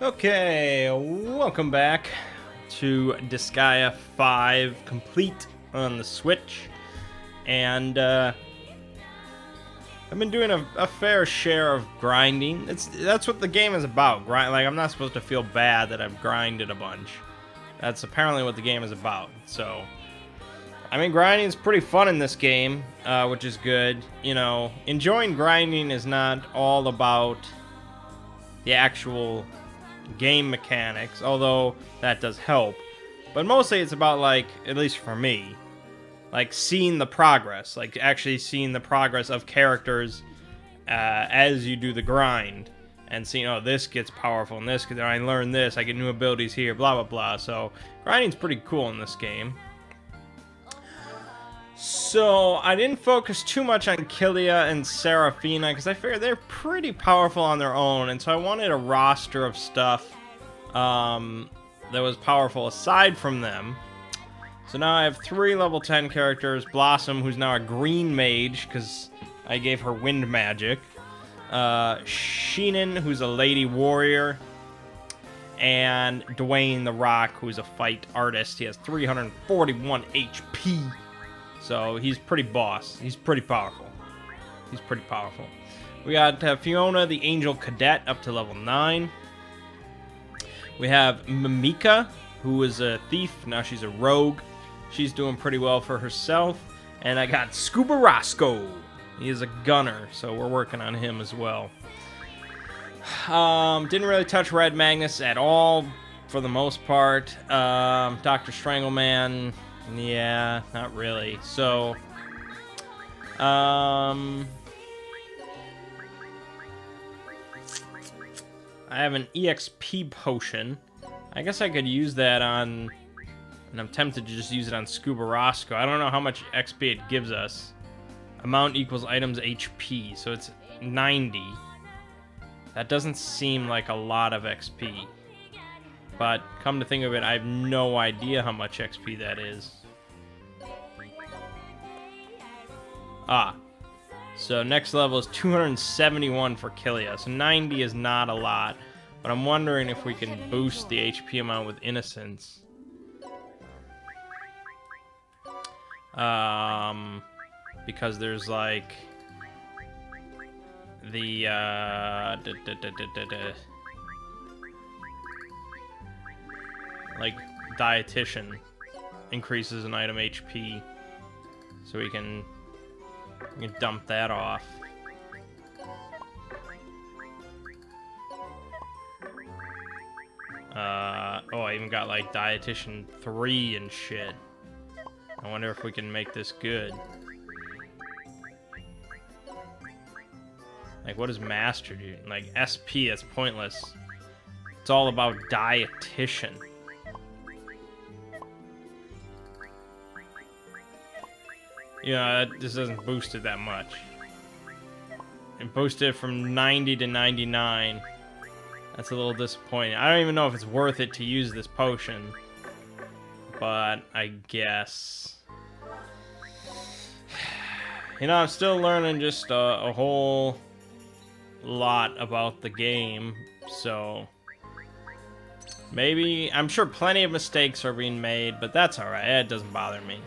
Okay, welcome back to Disgaea 5 complete on the Switch. And I've been doing a fair share of grinding. That's what the game is about. Like, I'm not supposed to feel bad that I've grinded a bunch. That's apparently what the game is about. So, I mean, grinding is pretty fun in this game, which is good. You know, enjoying grinding is not all about the actual game mechanics, although that does help. But mostly it's about, like, at least for me, like seeing the progress, like actually seeing the progress of characters as you do the grind, and seeing, oh, this gets powerful, and this, because I learned this, I get new abilities here, blah blah blah. So grinding's pretty cool in this game. So I didn't focus too much on Kylia and Seraphina because I figured they're pretty powerful on their own, and so I wanted a roster of stuff that was powerful aside from them. So now I have 3 level 10 characters. Blossom, who's now a green mage because I gave her wind magic. Sheenan, who's a lady warrior. And Dwayne the Rock, who's a fight artist. He has 341 HP. So he's pretty boss. He's pretty powerful. He's pretty powerful. We got Fiona, the Angel Cadet, up to level 9. We have Mimika, who is a thief. Now she's a rogue. She's doing pretty well for herself. And I got Scuba Roscoe. He is a gunner, so we're working on him as well. Didn't really touch Red Magnus at all, for the most part. Dr. Strangleman, yeah, not really. So, I have an EXP potion. I guess I could use that on, and I'm tempted to just use it on Scuba Roscoe. I don't know how much XP it gives us. Amount equals items HP, so it's 90. That doesn't seem like a lot of XP. But come to think of it, I have no idea how much XP that is. So next level is 271 for Kylia. So 90 is not a lot. But I'm wondering if we can boost the HP amount with Innocence. Because there's like the like dietitian increases an item HP, so we can dump that off. Oh, I even got like dietitian 3 and shit. I wonder if we can make this good. Like, what does master do? Like, SP, that's pointless. It's all about dietitian. Yeah, this doesn't boost it that much. It boosted it from 90 to 99. That's a little disappointing. I don't even know if it's worth it to use this potion. But I guess. You know, I'm still learning just a whole lot about the game, so maybe, I'm sure plenty of mistakes are being made, but that's alright. It doesn't bother me.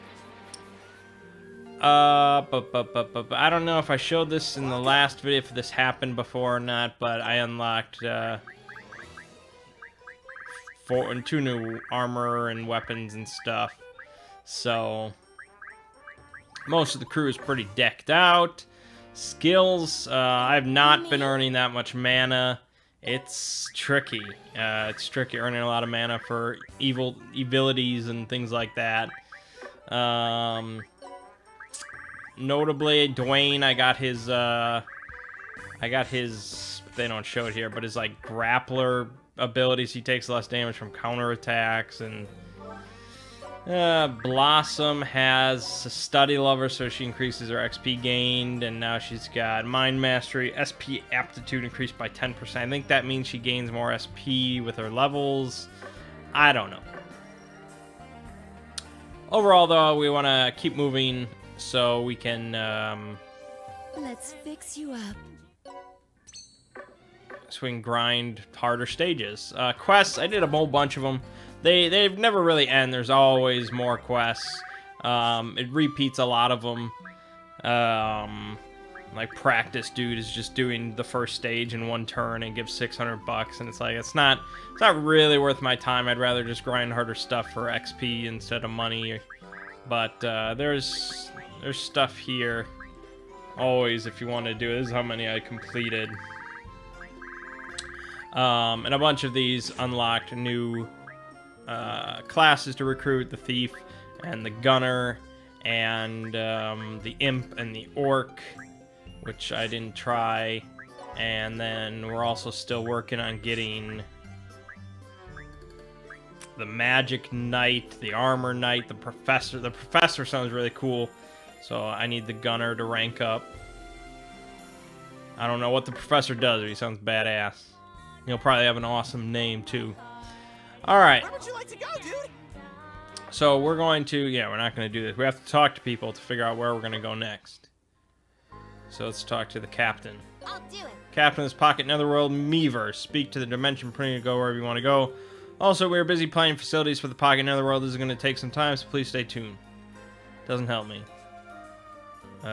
But I don't know if I showed this in the last video, if this happened before or not, but I unlocked 2 new armor and weapons and stuff. So most of the crew is pretty decked out. Skills, I've not been earning that much mana. It's tricky. It's tricky earning a lot of mana for evil abilities and things like that. Notably, Dwayne, I got his, they don't show it here, but his like grappler abilities. He takes less damage from counterattacks, and Blossom has a Study Lover, so she increases her XP gained, and now she's got Mind Mastery, SP Aptitude increased by 10%. I think that means she gains more SP with her levels. I don't know. Overall, though, we want to keep moving so we can Let's fix you up. so we can grind harder stages. Quests, I did a whole bunch of them. They've never really end. There's always more quests. It repeats a lot of them. Like Practice Dude is just doing the first stage in one turn and gives $600, and it's like it's not really worth my time. I'd rather just grind harder stuff for XP instead of money. But there's stuff here always if you want to do it. This is how many I completed. And a bunch of these unlocked new classes to recruit: the Thief and the Gunner, and the Imp and the Orc, which I didn't try. And then we're also still working on getting the Magic Knight, the Armor Knight, the Professor. The Professor sounds really cool, so I need the Gunner to rank up. I don't know what the Professor does, but he sounds badass. He'll probably have an awesome name, too. Alright. Where would you like to go, dude? So we're going to... Yeah, we're not going to do this. We have to talk to people to figure out where we're going to go next. So let's talk to the captain. I'll do it. Captain of this Pocket Netherworld, Meaver. Speak to the Dimension Printing to go wherever you want to go. Also, we're busy planning facilities for the Pocket Netherworld. This is going to take some time, so please stay tuned. Doesn't help me. What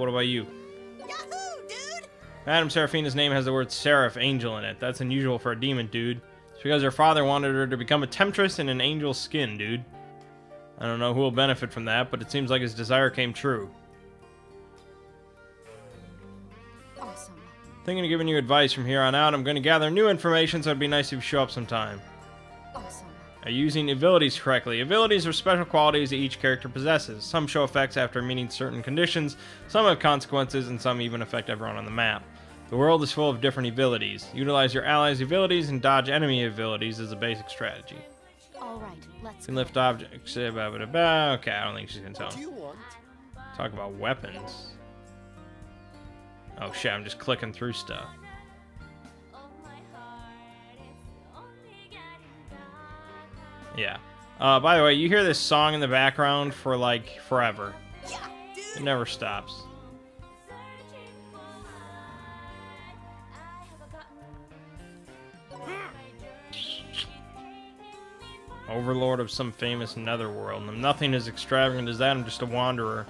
about you? Yahoo, dude! Madame Seraphina's name has the word Seraph, angel, in it. That's unusual for a demon, dude. It's because her father wanted her to become a temptress in an angel's skin, dude. I don't know who will benefit from that, but it seems like his desire came true. Awesome. Thinking of giving you advice from here on out. I'm going to gather new information, so it'd be nice if you show up sometime. Awesome. Are you using abilities correctly? Abilities are special qualities that each character possesses. Some show effects after meeting certain conditions, some have consequences, and some even affect everyone on the map. The world is full of different abilities. Utilize your allies' abilities and dodge enemy abilities as a basic strategy. Alright, let's Can lift objects. Okay, I don't think she's going to tell What do him. you want? Talk about weapons. Oh shit, I'm just clicking through stuff. Yeah. By the way, you hear this song in the background for like forever. Yeah, dude! It never stops. Overlord of some famous netherworld. I'm nothing as extravagant as that, I'm just a wanderer.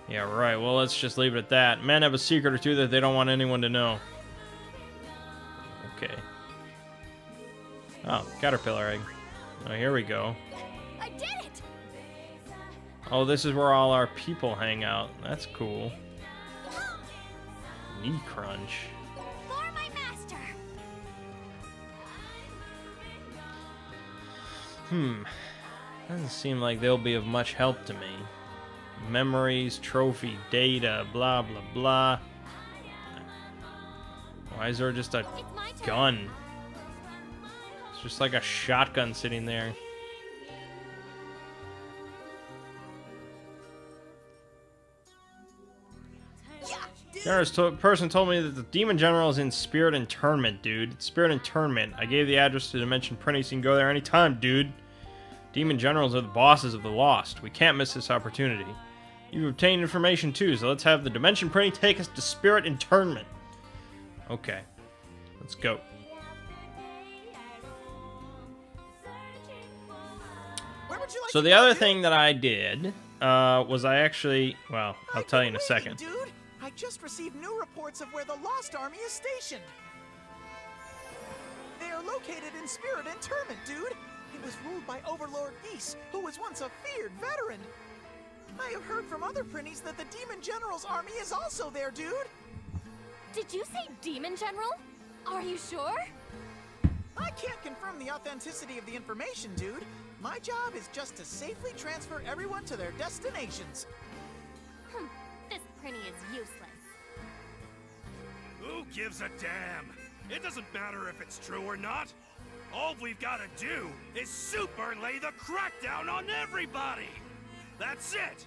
Yeah, right, well, let's just leave it at that. Men have a secret or two that they don't want anyone to know. Okay. Oh, caterpillar egg. Oh, here we go. I did it! Oh, this is where all our people hang out. That's cool. Knee crunch. For my master! Doesn't seem like they'll be of much help to me. Memories, trophy, data, blah, blah, blah. Why is there just a It's my turn. gun? It's just like a shotgun sitting there. Yeah, dude! Generous person told me that the Demon General is in Spirit Internment, dude. It's Spirit Internment. I gave the address to Dimension Printing, so you can go there anytime, dude. Demon Generals are the bosses of the Lost. We can't miss this opportunity. You've obtained information too, so let's have the Dimension Printing take us to Spirit Internment. Okay. Let's go. Where would you like So to the go, other dude? thing that I did was I actually... Well, I'll tell you in a I've been second. waiting, dude! I just received new reports of where the Lost Army is stationed. They are located in Spirit Internment, dude. It was ruled by Overlord Ys, who was once a feared veteran. I have heard from other printies that the Demon General's army is also there, dude. Did you say Demon General? Are you sure? I can't confirm the authenticity of the information, dude. My job is just to safely transfer everyone to their destinations. This Prinny is useless. Who gives a damn? It doesn't matter if it's true or not. All we've got to do is super lay the crackdown on everybody. That's it.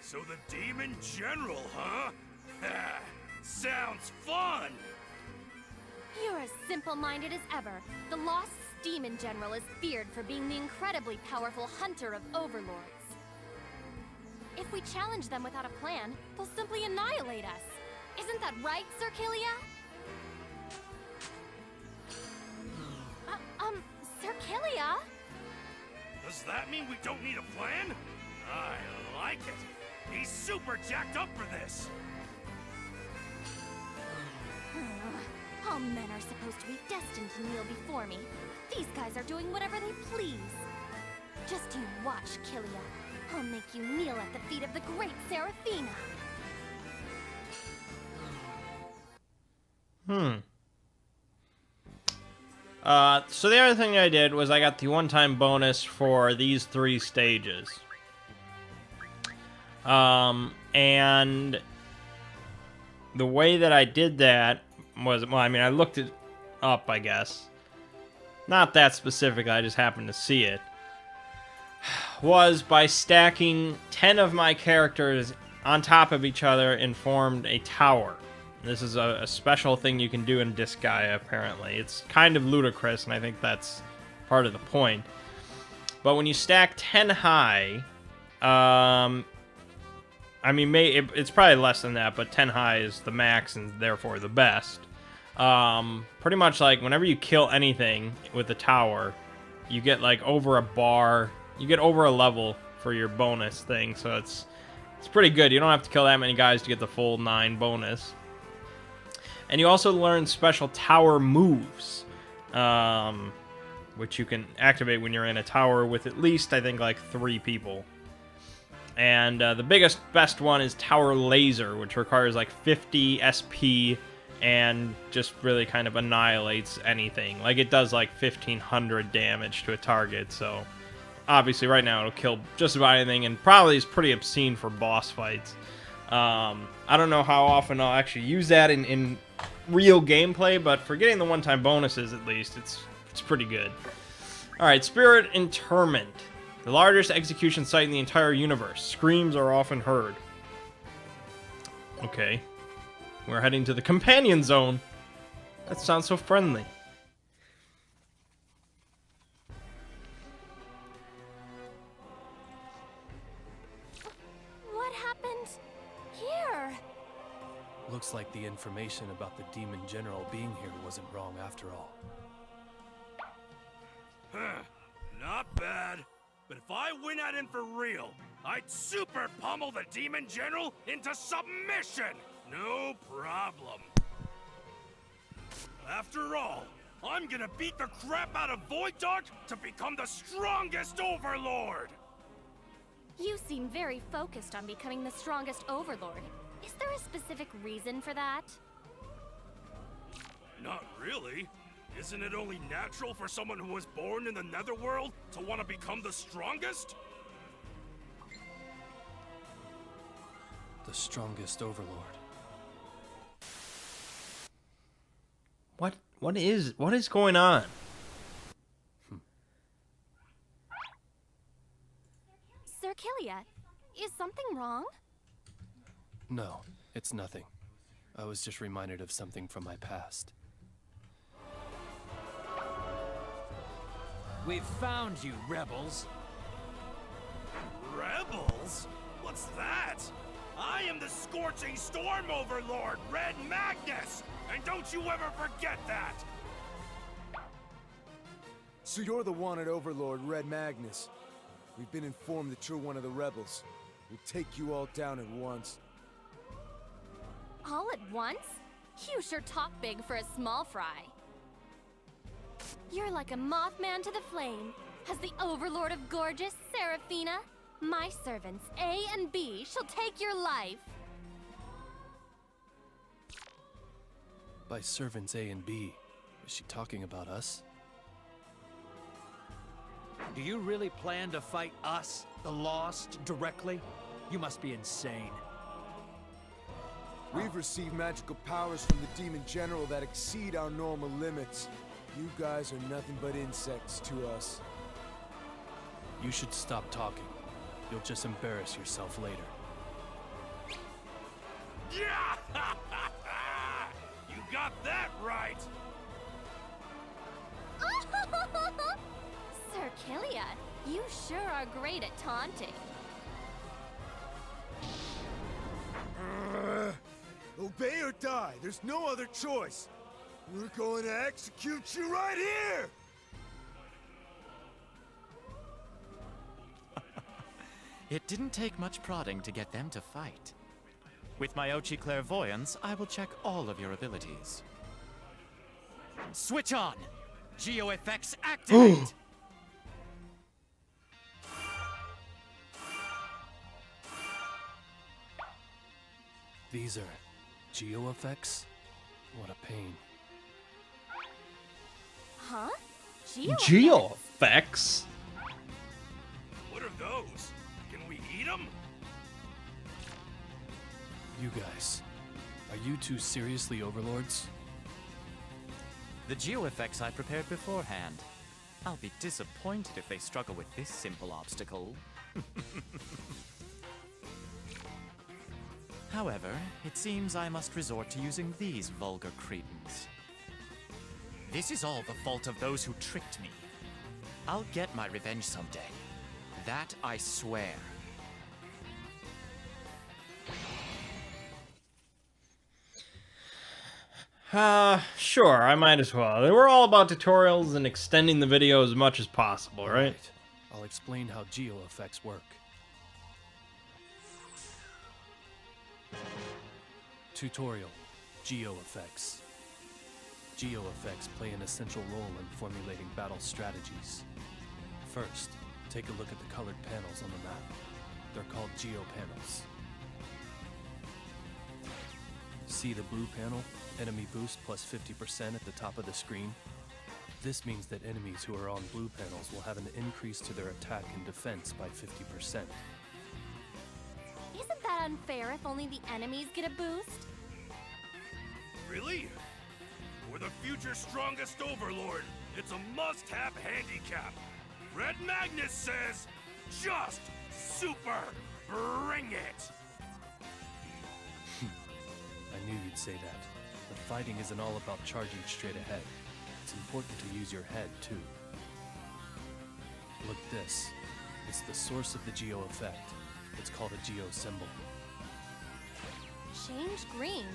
So the Demon General, huh? Sounds fun. You're as simple-minded as ever. The Lost Demon General is feared for being the incredibly powerful hunter of overlords. If we challenge them without a plan, they'll simply annihilate us. Isn't Isn't that right, Sir Killia? Sir Killia? Does that mean we don't need a plan? I like it. He's super jacked up for this. All men are supposed to be destined to kneel before me. These guys are doing whatever they please. Just you watch, Killia. I'll make you kneel at the feet of the great Seraphina. So the other thing I did was I got the one-time bonus for these 3 stages. And the way that I did that was, well, I mean, I looked it up, I guess. Not that specific, I just happened to see it. Was by stacking 10 of my characters on top of each other and formed a tower. This is a special thing you can do in Disgaea, apparently. It's kind of ludicrous, and I think that's part of the point. But when you stack 10 high, I mean, it's probably less than that, but 10 high is the max and therefore the best. Pretty much like whenever you kill anything with the tower, you get like over a bar, you get over a level for your bonus thing, so it's pretty good. You don't have to kill that many guys to get the full 9 bonus. And you also learn special tower moves, which you can activate when you're in a tower with at least, I think, like 3 people. And the best one is Tower Laser, which requires like 50 SP and just really kind of annihilates anything. Like, it does like 1,500 damage to a target, so obviously right now it'll kill just about anything, and probably is pretty obscene for boss fights. I don't know how often I'll actually use that in real gameplay, but for getting the one-time bonuses at least, it's pretty good. Alright, Spirit Interment. The largest execution site in the entire universe. Screams are often heard. Okay. We're heading to the companion zone. That sounds so friendly. What happened here? Looks like the information about the Demon General being here wasn't wrong after all. Huh. Not bad. But if I went at him for real, I'd super pummel the Demon General into submission! No problem. After all, I'm gonna beat the crap out of Void Dart to become the strongest Overlord! You seem very focused on becoming the strongest Overlord. Is there a specific reason for that? Not really. Isn't it only natural for someone who was born in the Netherworld to want to become the strongest? The strongest Overlord. What is going on? Sir Killia, is something wrong? No, it's nothing. I was just reminded of something from my past. We've found you, rebels. Rebels? What's that? I am the Scorching Storm Overlord, Red Magnus! And don't you ever forget that! So you're the wanted Overlord, Red Magnus. We've been informed that you're one of the rebels. We'll take you all down at once. All at once? You sure talk big for a small fry. You're like a Mothman to the flame. As the Overlord of gorgeous Seraphina, my servants A and B shall take your life. By servants A and B, is she talking about us? Do you really plan to fight us, the Lost, directly? You must be insane. We've received magical powers from the Demon General that exceed our normal limits. You guys are nothing but insects to us. You should stop talking. You'll just embarrass yourself later. Yeah! You got that right! Sir Killia, you sure are great at taunting. Oh Obey or die. There's no other choice. We're going to execute you right here! It didn't take much prodding to get them to fight. With my Ochi clairvoyance, I will check all of your abilities. Switch on! Geo effects activate! These are geo effects? What a pain. Huh? Geo effects? What are those? Can we eat them? You guys, are you two seriously overlords? The geo effects I prepared beforehand. I'll be disappointed if they struggle with this simple obstacle. However, it seems I must resort to using these vulgar cretins. This is all the fault of those who tricked me. I'll get my revenge someday. That I swear. Sure, I might as well. We're all about tutorials and extending the video as much as possible, right? I'll explain how geo effects work. Tutorial, geo effects. Geo effects play an essential role in formulating battle strategies. First, take a look at the colored panels on the map. They're called geo panels. See the blue panel? Enemy boost plus 50% at the top of the screen. This means that enemies who are on blue panels will have an increase to their attack and defense by 50%. Isn't that unfair if only the enemies get a boost? Really? For the future strongest overlord, it's a must-have handicap. Red Magnus says, just super bring it! I knew you'd say that. But fighting isn't all about charging straight ahead. It's important to use your head, too. Look this. It's the source of the geo effect. It's called a geo symbol. Change green?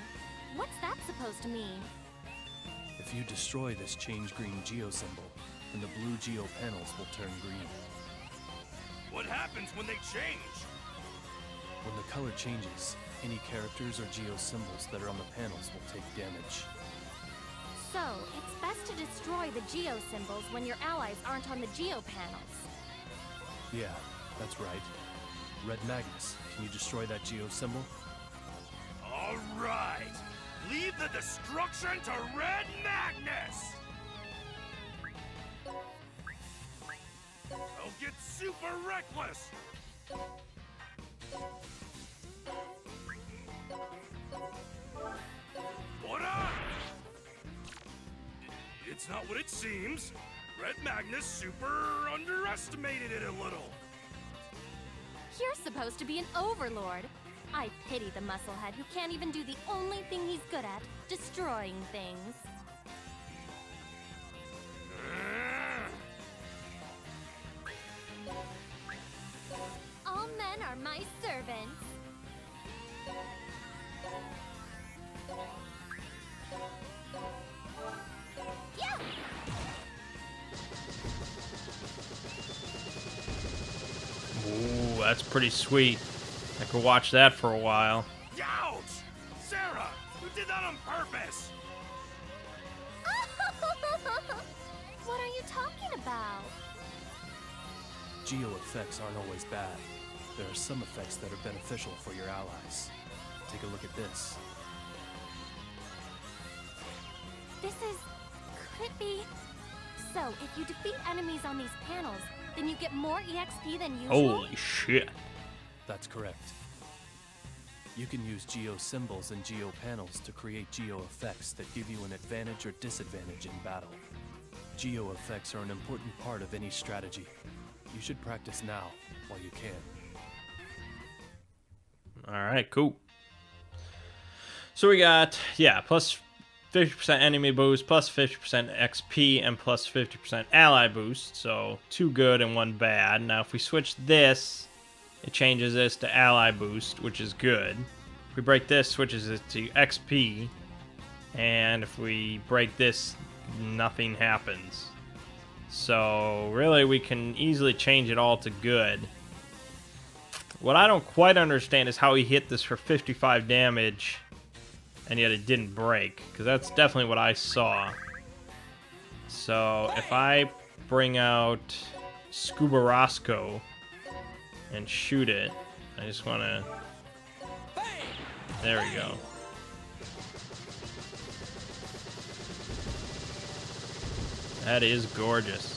What's that supposed to mean? If you destroy this change green geo symbol, then the blue geo panels will turn green. What happens when they change? When the color changes, any characters or geo symbols that are on the panels will take damage. So, it's best to destroy the geo symbols when your allies aren't on the geo panels. Yeah, that's right. Red Magnus, can you destroy that geo symbol? All right! Leave the destruction to Red Magnus! I'll get super reckless! What up? It's not what it seems. Red Magnus super underestimated it a little. You're supposed to be an overlord. I pity the musclehead who can't even do the only thing he's good at, destroying things. All men are my servants. Yeah! Ooh, that's pretty sweet. I could watch that for a while. Ouch! Sarah, you did that on purpose! What are you talking about? Geo effects aren't always bad. There are some effects that are beneficial for your allies. Take a look at this. This is creepy. So, if you defeat enemies on these panels, then you get more EXP than usual? Holy shit. That's correct. You can use geo symbols and geo panels to create geo effects that give you an advantage or disadvantage in battle. Geo effects are an important part of any strategy. You should practice now, while you can. Alright, cool. So we got, yeah, plus 50% enemy boost, plus 50% XP, and plus 50% ally boost. So 2 good and 1 bad. Now if we switch this, it changes this to ally boost, which is good. If we break this, switches it to XP. And if we break this, nothing happens. So really we can easily change it all to good. What I don't quite understand is how he hit this for 55 damage and yet it didn't break, because that's definitely what I saw. So if I bring out Scuba Roscoe and shoot it, I just want to... There we go. That is gorgeous.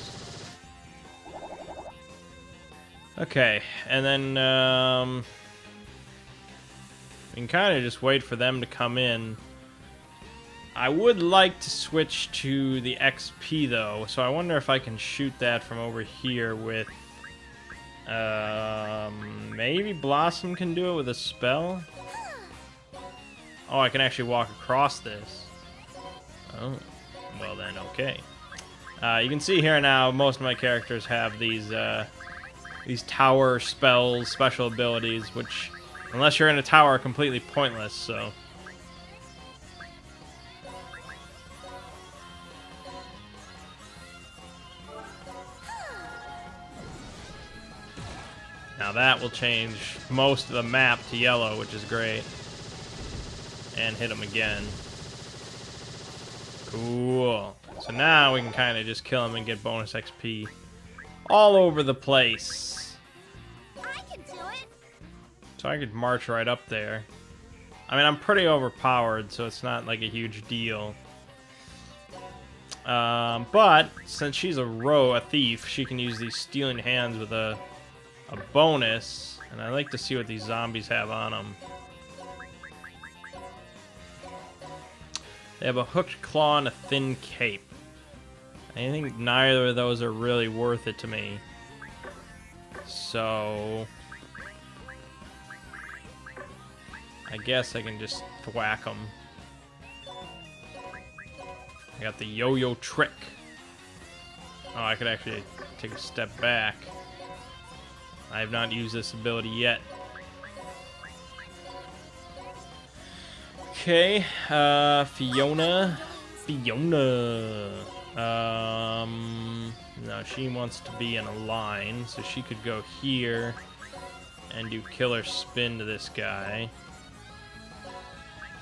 Okay, and then we can kind of just wait for them to come in. I would like to switch to the XP though, so I wonder if I can shoot that from over here with maybe Blossom can do it with a spell. Oh, I can actually walk across this. Oh, well then, okay. You can see here now, most of my characters have these tower spells, special abilities, which, unless you're in a tower, are completely pointless, so... Now that will change most of the map to yellow, which is great. And hit him again. Cool. So now we can kind of just kill him and get bonus XP all over the place. I can do it. So I could march right up there. I mean, I'm pretty overpowered, so it's not like a huge deal. But since she's a thief, she can use these stealing hands with a bonus. And I like to see what these zombies have on them. They have a hooked claw and a thin cape. I think neither of those are really worth it to me. So... I guess I can just thwack them. I got the yo-yo trick. Oh, I could actually take a step back. I have not used this ability yet. Okay, Fiona. No, she wants to be in a line, so she could go here and do killer spin to this guy.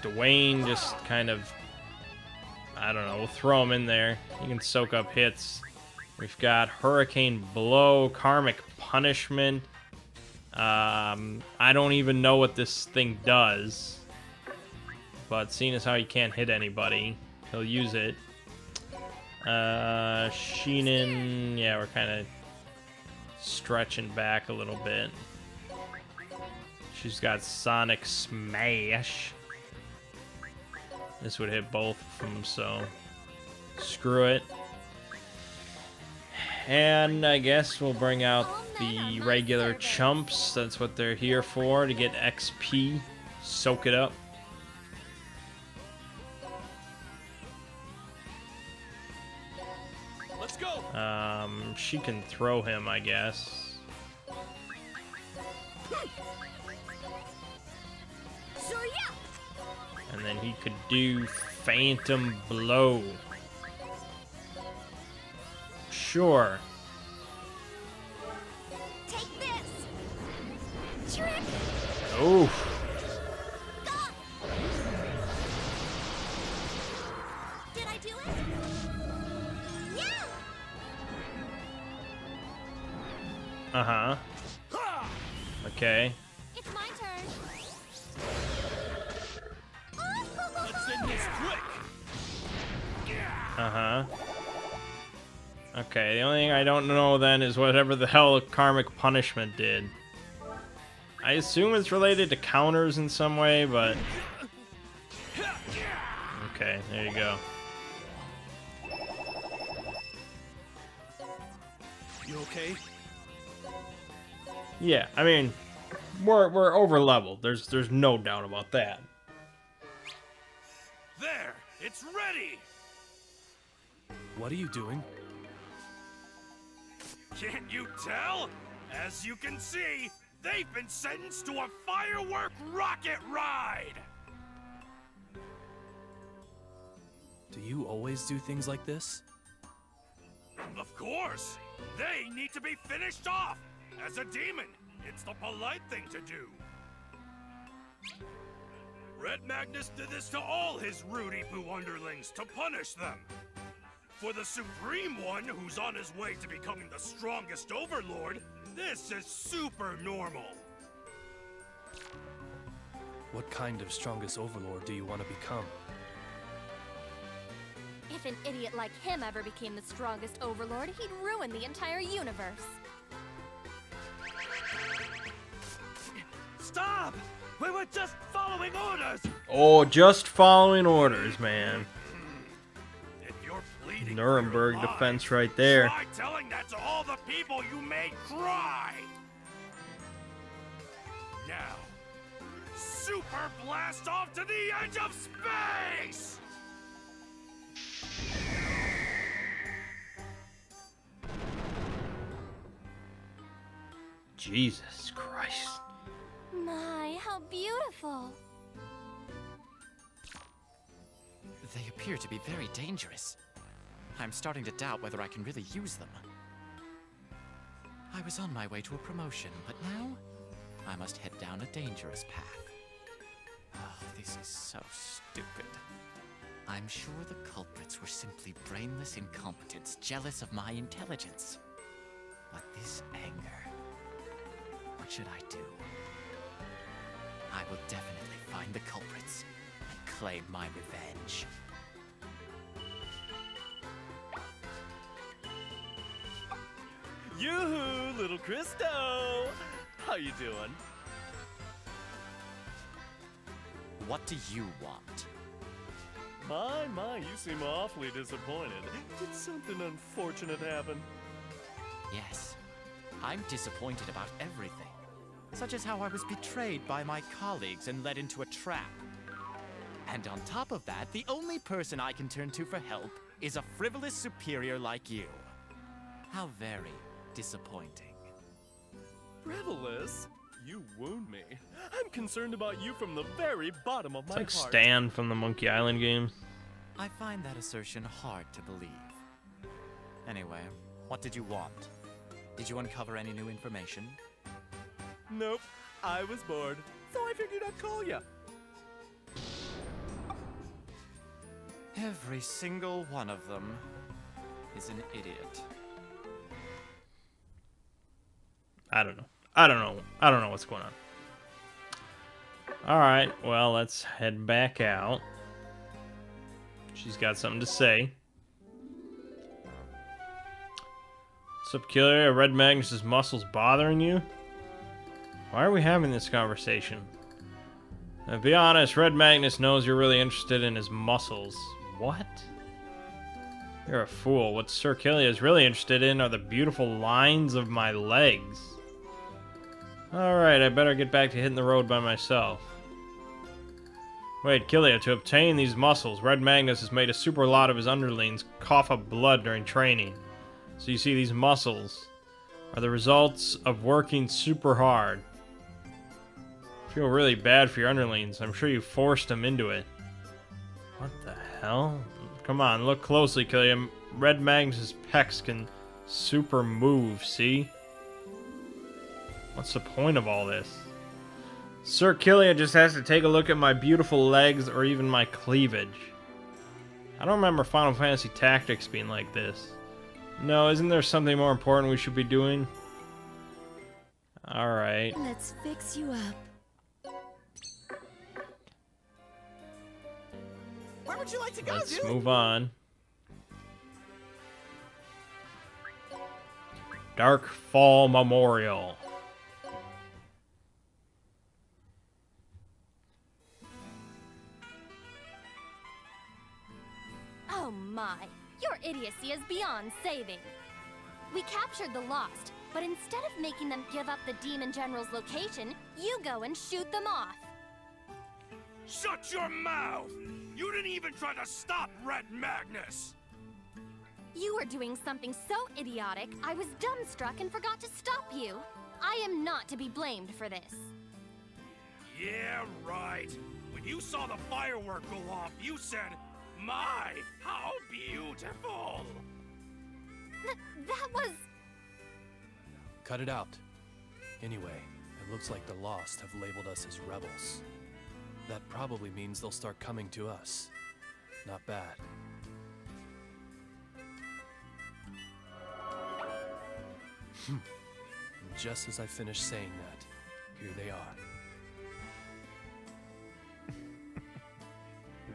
Dwayne just kind of, I don't know, we'll throw him in there. He can soak up hits. We've got Hurricane Blow, Karmic Punishment. I don't even know what this thing does. But seeing as how he can't hit anybody, he'll use it. Sheenan, yeah, we're kind of stretching back a little bit. She's got Sonic Smash. This would hit both of them, so screw it. And I guess we'll bring out the regular chumps. That's what they're here for, to get XP. Soak it up. Let's go. She can throw him, I guess. And then he could do Phantom Blow. Sure. Take this. Trick. Oh. Did I do it? Yeah. Uh-huh. Okay. It's my turn. Let's end this quick. Uh-huh. Okay, the only thing I don't know then is whatever the hell Karmic Punishment did. I assume it's related to counters in some way, but... Okay, there you go. You okay? Yeah, I mean, we're over leveled. There's no doubt about that. There! It's ready! What are you doing? Can't you tell? As you can see, They've been sentenced to a firework rocket ride! Do you always do things like this? Of course! They need to be finished off! As a demon, it's the polite thing to do. Red Magnus did this to all his Rudy-Poo underlings to punish them. For the Supreme One, who's on his way to becoming the strongest Overlord, this is super normal. What kind of strongest overlord do you want to become? If an idiot like him ever became the strongest overlord, he'd ruin the entire universe. Stop! We were just following orders! Oh, just following orders, man. If you're pleading Nuremberg for your defense lives, right there. try telling that to all the people you made cry! Now, super blast off to the edge of space! Jesus Christ. My, how beautiful. They appear to be very dangerous. I'm starting to doubt whether I can really use them. I was on my way to a promotion, but now I must head down a dangerous path. Oh, this is so stupid. I'm sure the culprits were simply brainless incompetents jealous of my intelligence. But this anger... What should I do? I will definitely find the culprits and claim my revenge. Yoo-hoo, little Christo! How you doing? What do you want? My, you seem awfully disappointed. Did something unfortunate happen? Yes, I'm disappointed about everything. Such as how I was betrayed by my colleagues and led into a trap. And on top of that, the only person I can turn to for help is a frivolous superior like you. How very disappointing. Frivolous? You wound me. I'm concerned about you from the very bottom of It's my like heart. Stan from the Monkey Island games. I find that assertion hard to believe. Anyway, what did you want? Did you uncover any new information? Nope. I was bored, so I figured I'd call ya. Every single one of them is an idiot. I don't know what's going on. Alright, well, let's head back out. She's got something to say. What's up, Killer? Are Red Magnus's muscles bothering you? Why are we having this conversation? Now, be honest, Red Magnus knows you're really interested in his muscles. What? You're a fool. What Sir Killia is really interested in are the beautiful lines of my legs. Alright, I better get back to hitting the road by myself. Wait, Killia, to obtain these muscles, Red Magnus has made a super lot of his underlings cough up blood during training. So you see, these muscles are the results of working super hard. I feel really bad for your underlings. I'm sure you forced them into it. What the hell? Come on, look closely, Killia. Red Magnus's pecs can super move, see? What's the point of all this? Sir Killia just has to take a look at my beautiful legs or even my cleavage. I don't remember Final Fantasy Tactics being like this. No, isn't there something more important we should be doing? Alright. Let's fix you up. Where would you like to go, Let's dude? move on. Dark Fall Memorial. Oh my, your idiocy is beyond saving. We captured the Lost, but instead of making them give up the Demon General's location, you go and shoot them off. Shut your mouth! You didn't even try to stop Red Magnus! You were doing something so idiotic, I was dumbstruck and forgot to stop you. I am not to be blamed for this. Yeah, right. When you saw the firework go off, you said, "My, how beautiful!" That was... Cut it out. Anyway, it looks like the Lost have labeled us as rebels. That probably means they'll start coming to us. Not bad. And just as I finished saying that, here they are.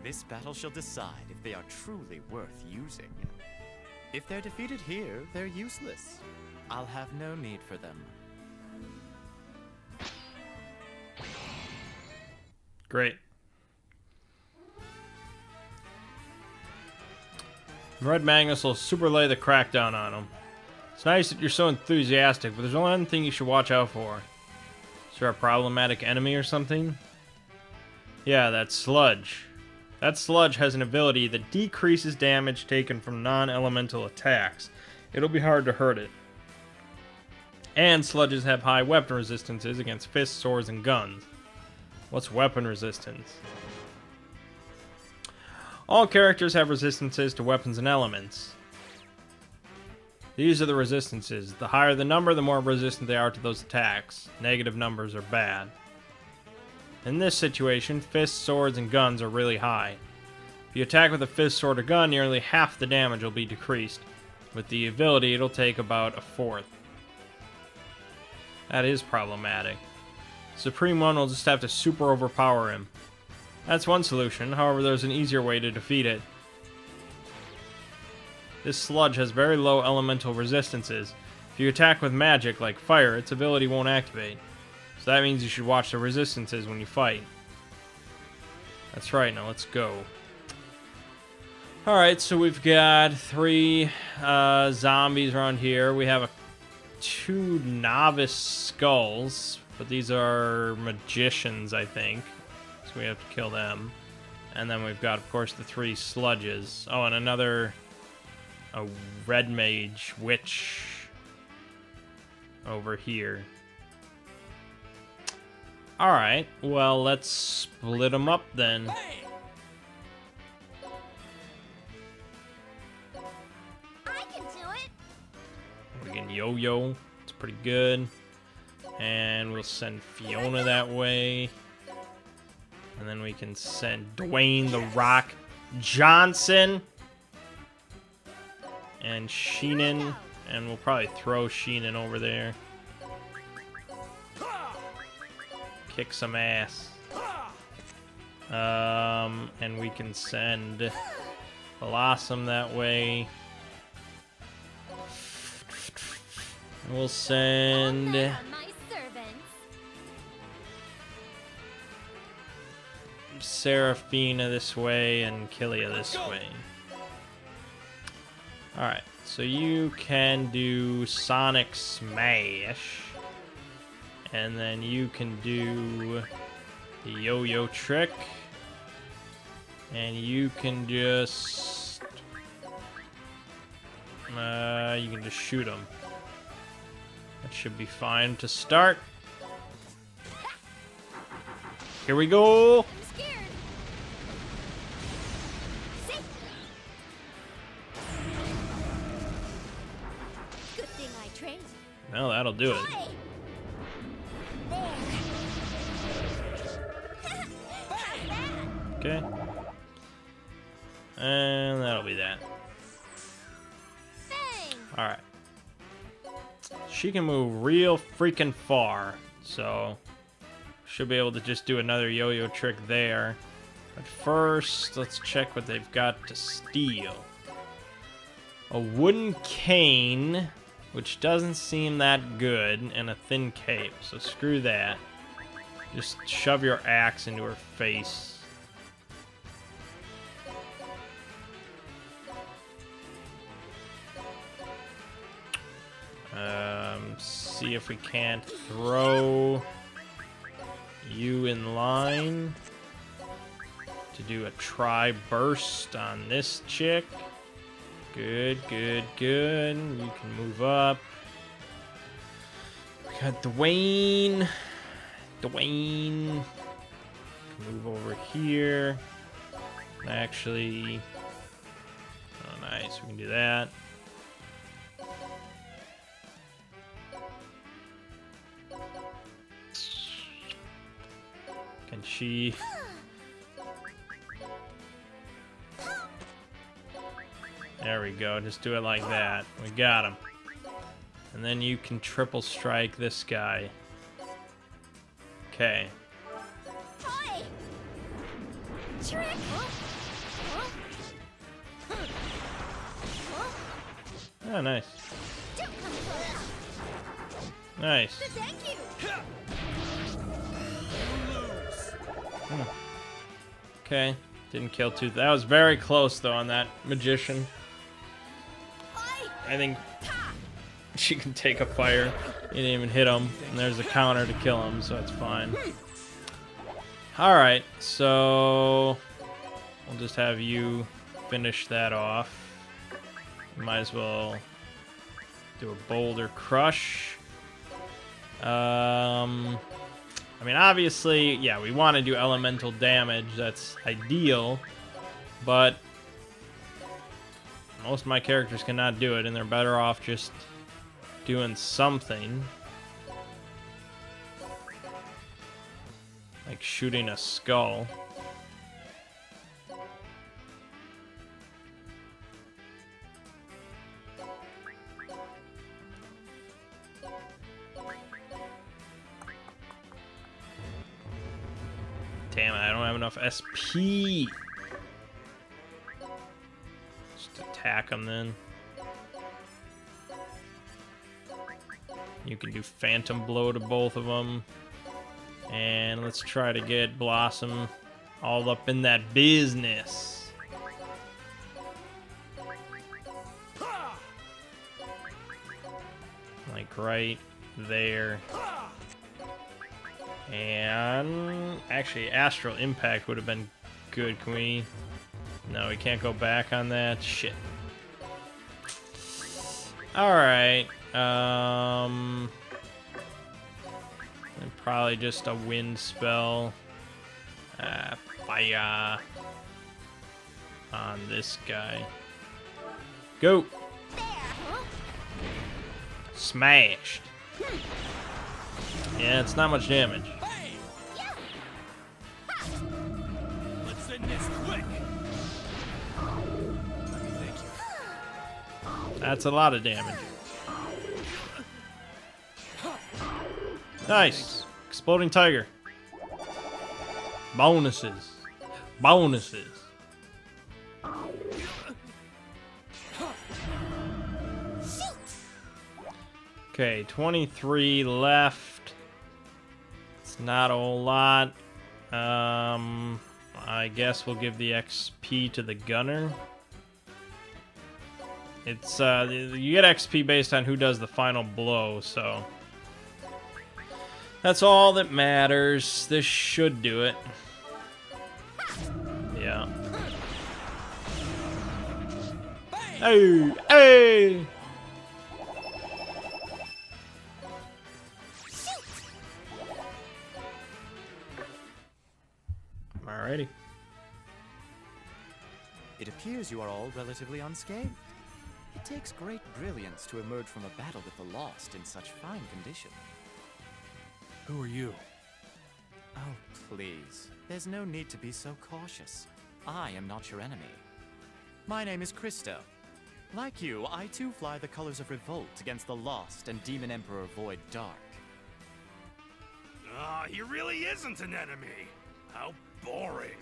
This battle shall decide if they are truly worth using. If they're defeated here, they're useless. I'll have no need for them. Great. Red Magnus will super lay the crackdown on him. It's nice that you're so enthusiastic, but there's only one thing you should watch out for. Is there a problematic enemy or something? Yeah, that sludge. That sludge has an ability that decreases damage taken from non-elemental attacks. It'll be hard to hurt it. And sludges have high weapon resistances against fists, swords, and guns. What's weapon resistance? All characters have resistances to weapons and elements. These are the resistances. The higher the number, the more resistant they are to those attacks. Negative numbers are bad. In this situation, fists, swords, and guns are really high. If you attack with a fist, sword, or gun, nearly half the damage will be decreased. With the ability, it'll take about a fourth. That is problematic. Supreme One will just have to super overpower him. That's one solution, however there's an easier way to defeat it. This sludge has very low elemental resistances. If you attack with magic, like fire, its ability won't activate. So that means you should watch the resistances when you fight. That's right, now let's go. Alright, so we've got 3 zombies around here. We have 2 novice skulls, but these are magicians, I think. So we have to kill them. And then we've got, of course, the 3 sludges. Oh, and a red mage witch over here. Alright, well, let's split them up then. I can do it! We can yo-yo. It's pretty good. And we'll send Fiona that way. And then we can send Dwayne the Rock Johnson. And Sheenan. And we'll probably throw Sheenan over there. Kick some ass. And we can send Blossom that way. We'll send All my servants. Seraphina this way and Killia this way. Alright, so you can do Sonic Smash. And then you can do the yo-yo trick. And you can just... you can just shoot them. That should be fine to start. Here we go! I'm scared. See? Good thing I trained. Well, that'll do it. Hey! Okay. And that'll be that. Bang! Alright. She can move real freaking far, so should be able to just do another yo-yo trick there. But first, let's check what they've got to steal. A wooden cane, which doesn't seem that good, and a thin cape, so screw that. Just shove your axe into her face. See if we can't throw you in line to do a tri-burst on this chick. Good, good, good. You can move up. Got Dwayne. Dwayne. Move over here. Actually. Oh, nice. We can do that. Can she... There we go. Just do it like that. We got him. And then you can triple strike this guy. Okay. Hi! Trick! Oh, nice. Don't come close. Nice. Thank you! Okay. Didn't kill two. That was very close, though, on that magician. I think she can take a fire. You didn't even hit him. And there's a counter to kill him, so it's fine. Alright, so... we'll just have you finish that off. Might as well do a boulder crush. I mean, obviously, yeah, we want to do elemental damage. That's ideal. But most of my characters cannot do it, and they're better off just doing something. Like shooting a skull. Damn it, I don't have enough SP. Just attack them then. You can do Phantom Blow to both of them. And let's try to get Blossom all up in that business. Like right there. And actually, Astral Impact would have been good. Can we? No, we can't go back on that. Shit. Alright. And probably just a wind spell. Fire on this guy. Go! Smashed. Yeah, it's not much damage. Let's end this quick. Thank you. That's a lot of damage. Nice. Exploding Tiger. Bonuses. Bonuses. Okay, 23 left. It's not a whole lot. I guess we'll give the XP to the gunner. It's you get XP based on who does the final blow, so that's all that matters. This should do it. Yeah. Hey! Hey! Alrighty. It appears you are all relatively unscathed. It takes great brilliance to emerge from a battle with the Lost in such fine condition. Who are you? Oh, please. There's no need to be so cautious. I am not your enemy. My name is Christo. Like you, I too fly the colors of revolt against the Lost and Demon Emperor Void Dark. Ah, he really isn't an enemy. How boring.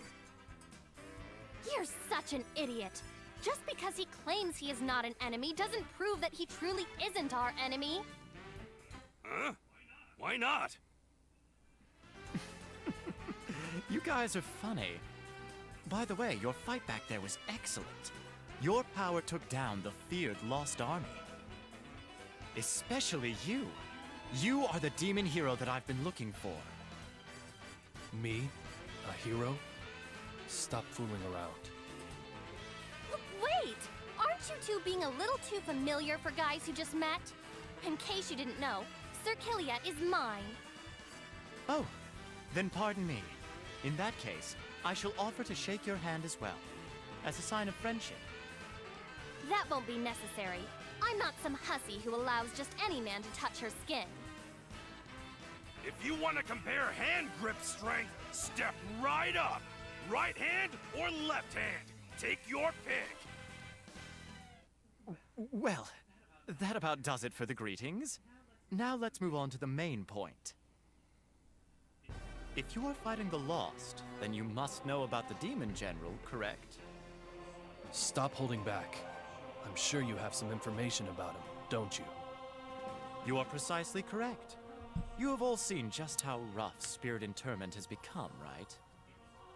You're such an idiot. Just because he claims he is not an enemy doesn't prove that he truly isn't our enemy. Huh? Why not? You guys are funny. By the way, your fight back there was excellent. Your power took down the feared Lost Army. Especially you. You are the demon hero that I've been looking for. Me? A hero? Stop fooling around. Wait! Aren't you two being a little too familiar for guys who just met? In case you didn't know, Circilia is mine. Oh, then pardon me. In that case, I shall offer to shake your hand as well, as a sign of friendship. That won't be necessary. I'm not some hussy who allows just any man to touch her skin. If you want to compare hand grip strength, step right up. Right hand or left hand? Take your pick. Well, that about does it for the greetings. Now let's move on to the main point. If you are fighting the Lost, then you must know about the Demon General, correct? Stop holding back. I'm sure you have some information about him, don't you? You are precisely correct. You have all seen just how rough Spirit Interment has become, right?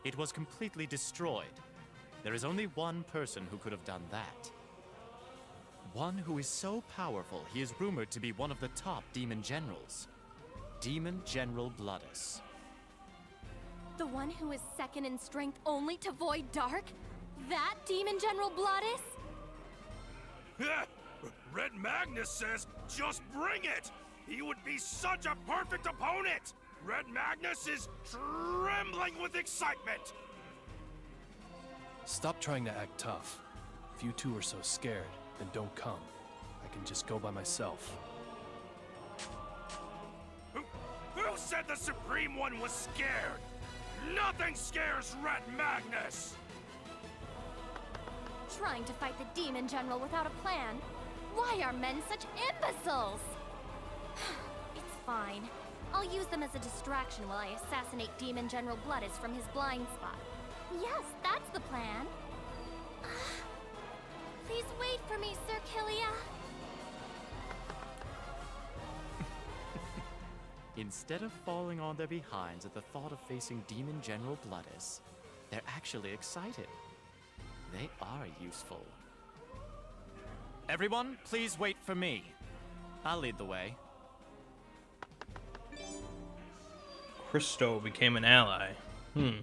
It was completely destroyed. There is only one person who could have done that. One who is so powerful, he is rumored to be one of the top Demon Generals. Demon General Bloodus. The one who is second in strength only to Void Dark? That Demon General Bloodus? Red Magnus says, just bring it! He would be such a perfect opponent! Red Magnus is trembling with excitement! Stop trying to act tough. If you two are so scared, then don't come. I can just go by myself. Who said the Supreme One was scared? Nothing scares Red Magnus! Trying to fight the Demon General without a plan? Why are men such imbeciles? It's fine. I'll use them as a distraction while I assassinate Demon General Bloodus from his blind spot. Yes, that's the plan. Please wait for me, Circilia. Instead of falling on their behinds at the thought of facing Demon General Bloodus, they're actually excited. They are useful. Everyone, please wait for me. I'll lead the way. Christo became an ally. You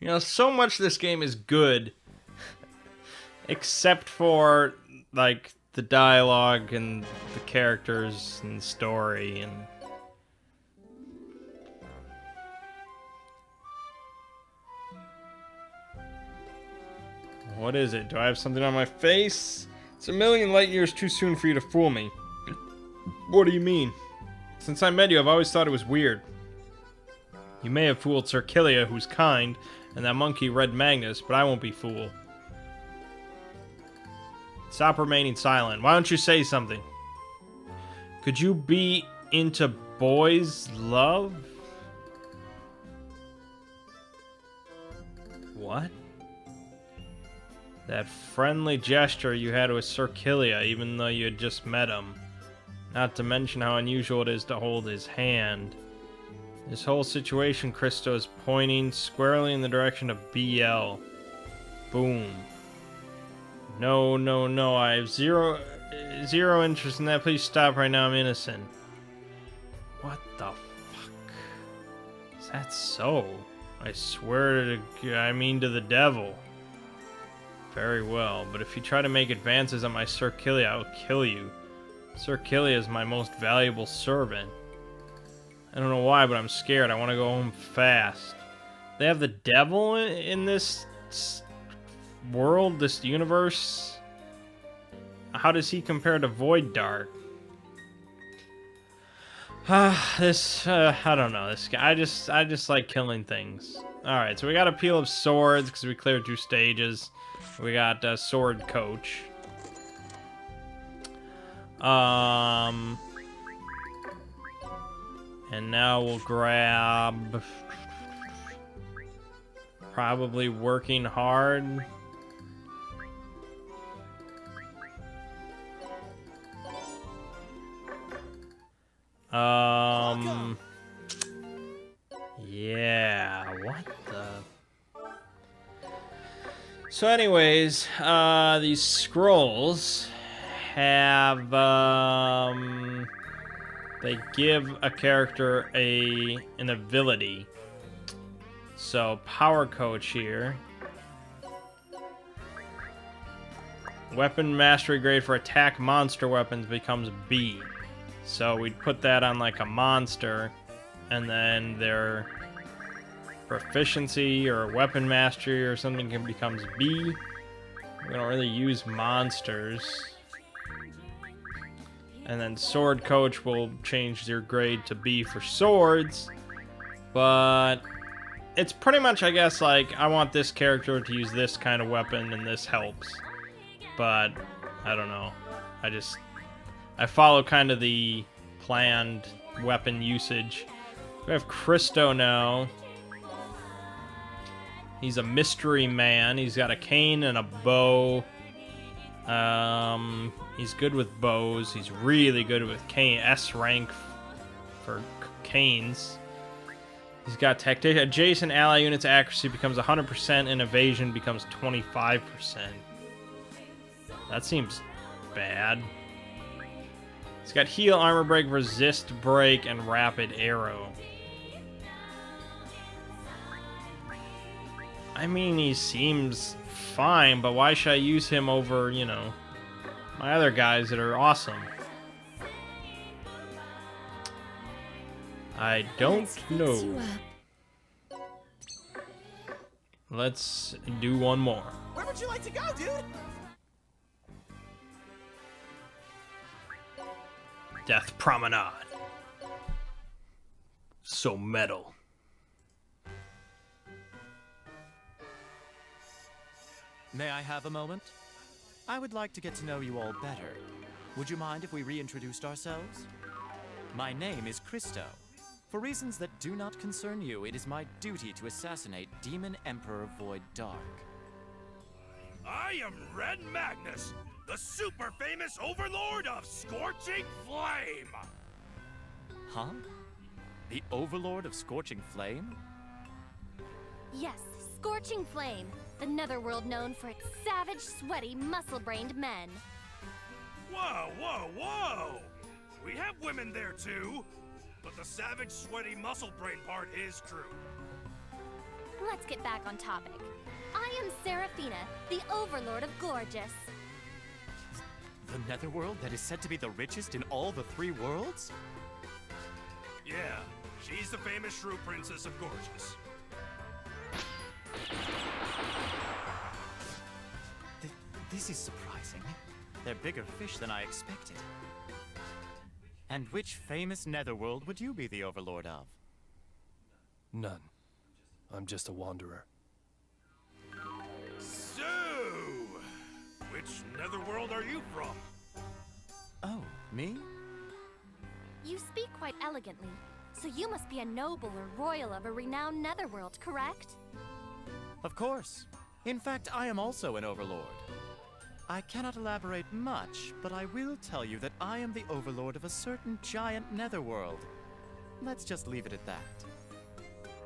know, so much of this game is good, except for, like, the dialogue and the characters and the story and... What is it? Do I have something on my face? It's a million light years too soon for you to fool me. What do you mean? Since I met you, I've always thought it was weird. You may have fooled Circilia, who's kind, and that monkey Red Magnus, but I won't be fooled. Stop remaining silent. Why don't you say something? Could you be into boys' love? What? That friendly gesture you had with Circilia, even though you had just met him. Not to mention how unusual it is to hold his hand. This whole situation, Christo, is pointing squarely in the direction of BL. Boom. No, no, no, I have zero interest in that. Please stop right now, I'm innocent. What the fuck? Is that so? I swear to the devil. Very well, but if you try to make advances on my Circilia, I will kill you. Circilia is my most valuable servant. I don't know why, but I'm scared. I want to go home fast. They have the devil in this world, this universe? How does he compare to Void Dark? I don't know, this guy. I just like killing things. Alright, so we got a peel of swords, because we cleared 2 stages. We got Sword Coach. And now we'll grab... Probably Working Hard. Yeah, what the... So anyways, these scrolls have, they give a character an ability. So, Power Coach here. Weapon Mastery grade for attack monster weapons becomes B. So we'd put that on like a monster, and then their proficiency or weapon mastery or something becomes B. We don't really use monsters. And then sword coach will change their grade to B for swords. But it's pretty much, I guess, like, I want this character to use this kind of weapon and this helps. But I don't know. I follow kind of the planned weapon usage. We have Christo now. He's a mystery man. He's got a cane and a bow. He's good with bows. He's really good with cane. S rank for canes. He's got tactic. Adjacent ally units accuracy becomes 100% and evasion becomes 25%. That seems bad. He's got heal, armor break, resist break, and rapid arrow. I mean, he seems fine, but why should I use him over, you know, my other guys that are awesome? I don't know. Let's do one more. Where would you like to go, dude? Death Promenade. So metal. May I have a moment? I would like to get to know you all better. Would you mind if we reintroduced ourselves? My name is Christo. For reasons that do not concern you, it is my duty to assassinate Demon Emperor Void Dark. I am Red Magnus, the super famous overlord of Scorching Flame! Huh? The Overlord of Scorching Flame? Yes, Scorching Flame, the netherworld known for its savage, sweaty, muscle-brained men. Whoa, whoa, whoa! We have women there too, but the savage, sweaty, muscle-brain part is true. Let's get back on topic. I am Seraphina, the Overlord of Gorgeous. The netherworld that is said to be the richest in all the 3 worlds? Yeah, she's the famous Shrew Princess of Gorgeous. This is surprising. They're bigger fish than I expected. And which famous netherworld would you be the overlord of? None. I'm just a wanderer. So, which netherworld are you from? Oh, me? You speak quite elegantly, so you must be a noble or royal of a renowned netherworld, correct? Of course. In fact, I am also an overlord. I cannot elaborate much, but I will tell you that I am the overlord of a certain giant netherworld. Let's just leave it at that.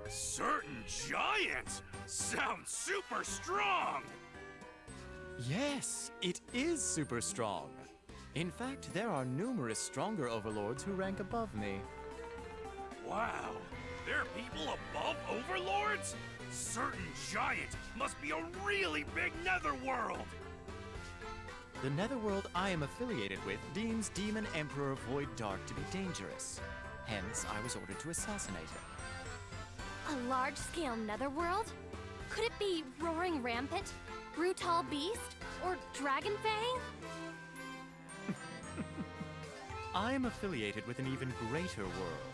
Certain giant? Sounds super strong! Yes, it is super strong. In fact, there are numerous stronger overlords who rank above me. Wow, there are people above overlords? Certain giant must be a really big netherworld! The netherworld I am affiliated with deems Demon Emperor Void Dark to be dangerous. Hence, I was ordered to assassinate him. A large-scale netherworld? Could it be Roaring Rampant, Brutal Beast, or Dragonfang? I am affiliated with an even greater world.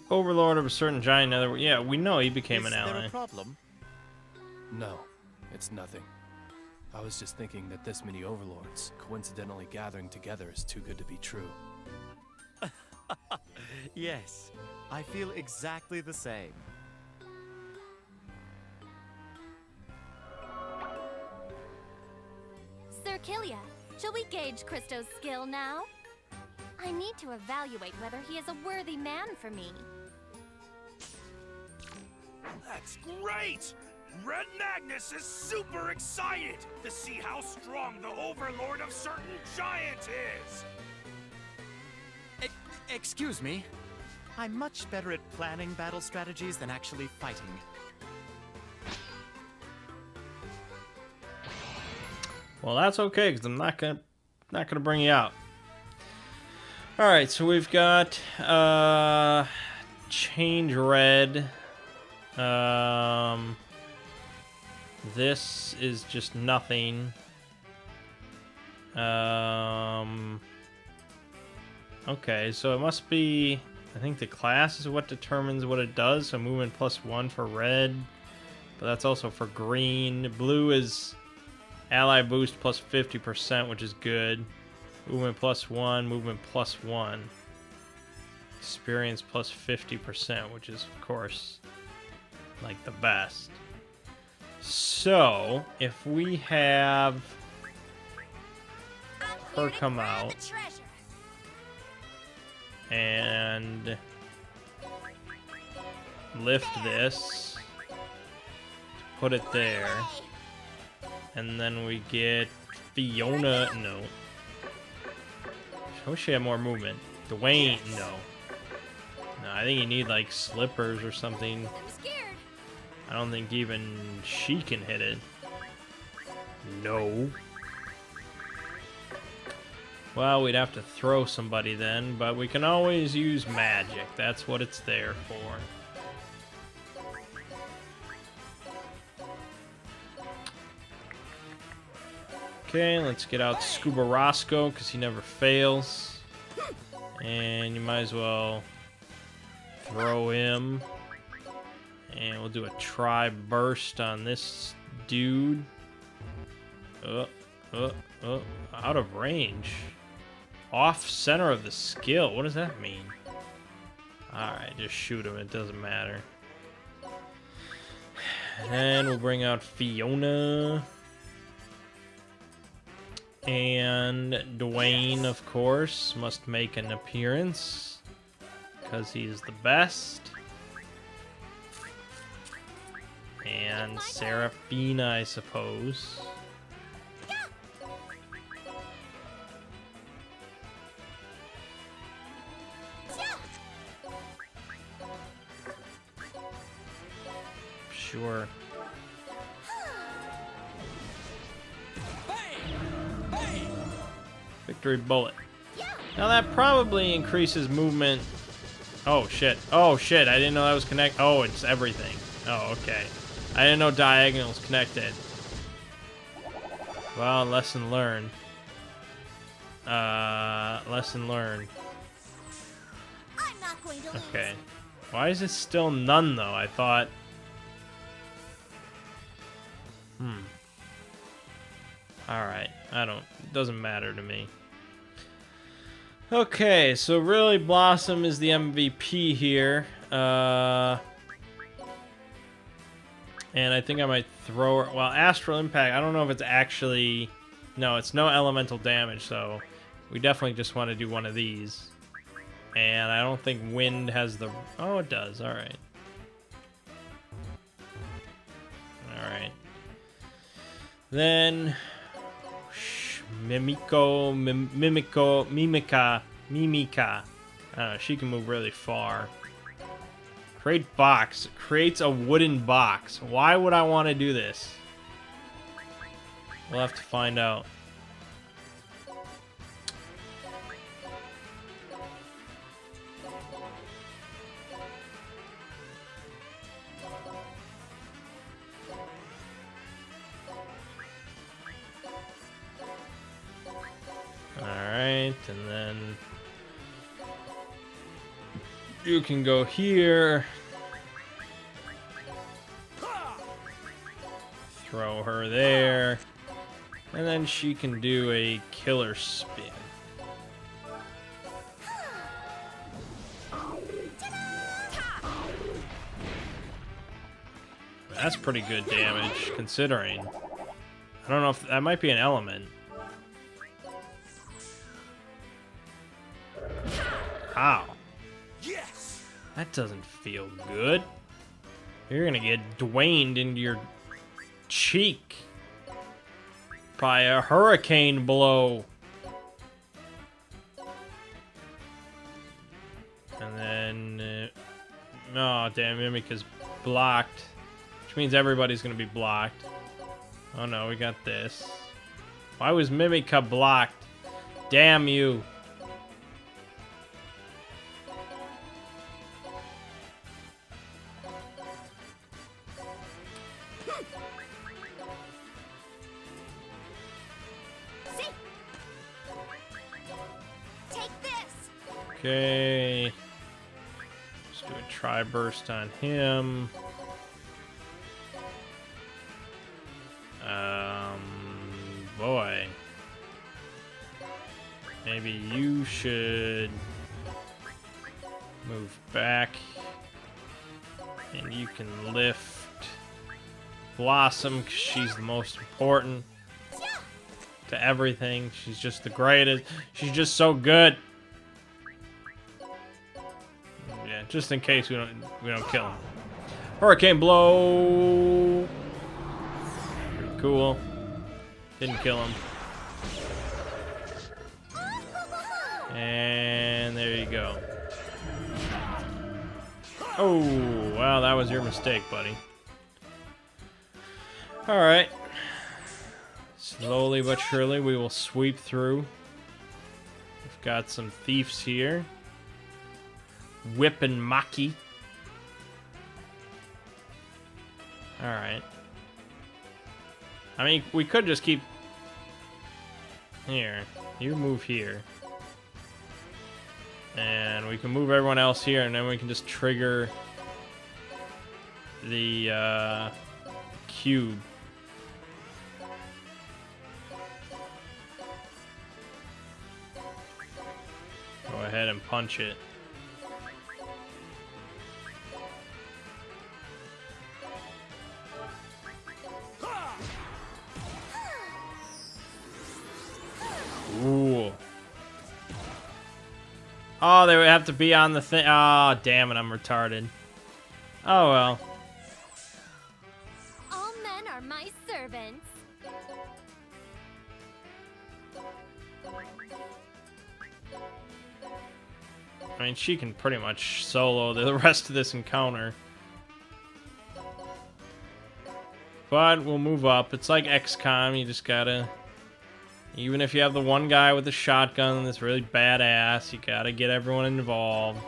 Overlord of a certain giant netherworld. Yeah, we know he became an Is there ally. a problem? No, it's nothing. I was just thinking that this many overlords coincidentally gathering together is too good to be true. Yes, I feel exactly the same. Sir Killia, shall we gauge Christo's skill now? I need to evaluate whether he is a worthy man for me. That's great! Red Magnus is super excited to see how strong the overlord of certain giant is! Excuse me. I'm much better at planning battle strategies than actually fighting. Well, that's okay, because I'm not going to not gonna bring you out. All right, so we've got change red. This is just nothing. Okay, so it must be, I think the class is what determines what it does. So movement +1 for red, but that's also for green. Blue is ally boost plus 50%, which is good. Movement +1, movement +1. Experience plus 50%, which is, of course, like the best. So, if we have her come out and lift this, put it there, and then we get Fiona. No. I wish she had more movement. Dwayne, no. No, I think you need like slippers or something. I'm scared. I don't think even she can hit it. No. Well, we'd have to throw somebody then, but we can always use magic. That's what it's there for. Okay, let's get out Scuba Roscoe, because he never fails. And you might as well throw him. And we'll do a tri-burst on this dude. Out of range. Off center of the skill. What does that mean? Alright, just shoot him. It doesn't matter. And we'll bring out Fiona. And Dwayne, of course, must make an appearance. Because he's the best. And Seraphina, I suppose. Sure. Victory bullet. Now that probably increases movement. Oh shit. Oh shit. I didn't know that was connected. Oh, it's everything. Oh, okay. I didn't know diagonals connected. Well, lesson learned. Lesson learned. I'm not going to lose. Okay. Why is it still none though? I thought. Alright. It doesn't matter to me. Okay, so really Blossom is the MVP here. And I think I might throw her. Well, Astral Impact, I don't know if it's actually. No, it's no elemental damage, so we definitely just want to do one of these. And I don't think Wind has the. Oh, it does. Alright. Alright. Then. Mimica. I don't know, she can move really far. Create box. Creates a wooden box. Why would I want to do this? We'll have to find out. Alright, and then you can go here. Throw her there. And then she can do a killer spin. That's pretty good damage, considering. I don't know if that might be an element. Ow. Yes! That doesn't feel good. You're gonna get Dwayne'd into your cheek by a hurricane blow. And then... oh, damn, Mimica's blocked. Which means everybody's gonna be blocked. Oh no, we got this. Why was Mimica blocked? Damn you. See? Take this. Okay. Let's do a tri-burst on him. Boy. Maybe you should move back. And you can lift Blossom, 'cause she's the most important to everything. She's just the greatest. She's just so good. Yeah, just in case we don't kill him. Hurricane blow. Pretty cool. Didn't kill him. And there you go. Oh, well, that was your mistake, buddy. Alright. Slowly but surely, we will sweep through. We've got some thieves here. Whip and Maki. Alright. I mean, we could just keep... Here. You move here. And we can move everyone else here, and then we can just trigger the cube. Go ahead and punch it. Ooh. Oh, they would have to be on the thing. Oh, damn it, I'm retarded. Oh, well. All men are my servants. I mean, she can pretty much solo the rest of this encounter. But we'll move up. It's like XCOM, you just gotta... Even if you have the one guy with the shotgun that's really badass, you gotta get everyone involved.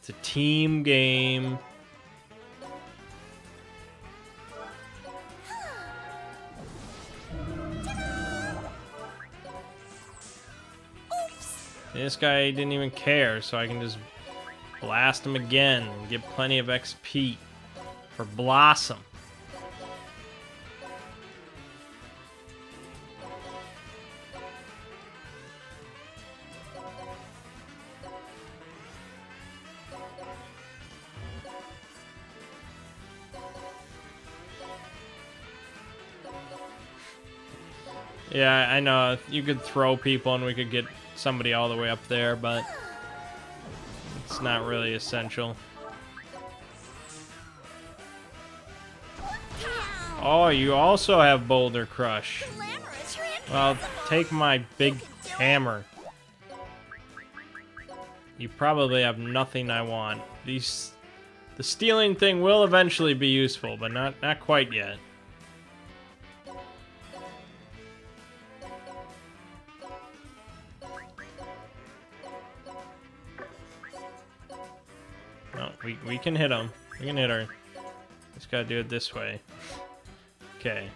It's a team game. This guy didn't even care, so I can just blast him again and get plenty of XP for Blossom. Yeah, I know. You could throw people and we could get somebody all the way up there, but it's not really essential. Oh, you also have Boulder Crush. Well, take my big hammer. You probably have nothing I want. The stealing thing will eventually be useful, but not quite yet. We can hit him. We can hit her. Just gotta do it this way. Okay.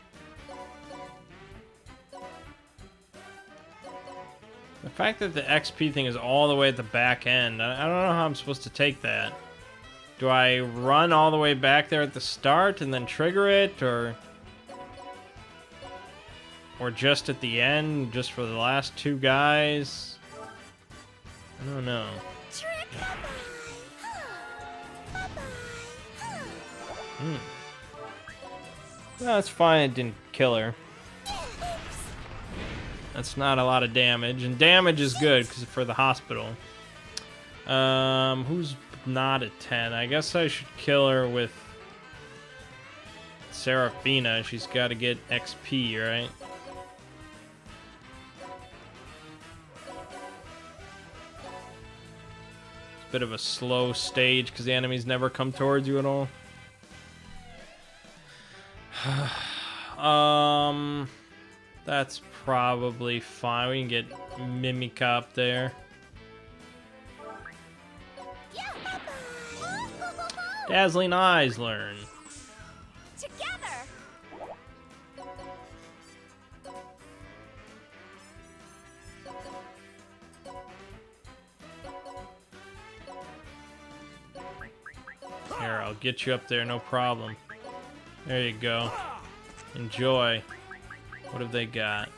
The fact that the XP thing is all the way at the back end, I don't know how I'm supposed to take that. Do I run all the way back there at the start and then trigger it, or just at the end, just for the last two guys? I don't know. Well, that's fine, it didn't kill her. That's not a lot of damage, and damage is good because for the hospital. Who's not a 10? I guess I should kill her with Seraphina. She's got to get XP, right? It's a bit of a slow stage because the enemies never come towards you at all. That's probably fine. We can get Mimica up there. Dazzling Eyes learn. Together! Here, I'll get you up there, no problem. There you go. Enjoy. What have they got?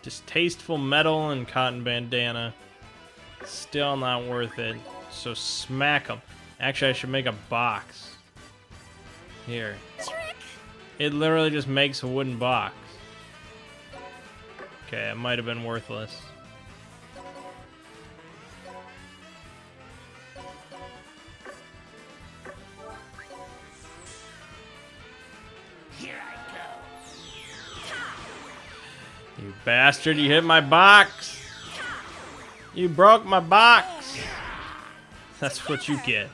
Distasteful metal and cotton bandana. Still not worth it. So smack them. Actually, I should make a box. Here. Trick! It literally just makes a wooden box. Okay, it might have been worthless. You bastard, you hit my box! You broke my box! That's what you get.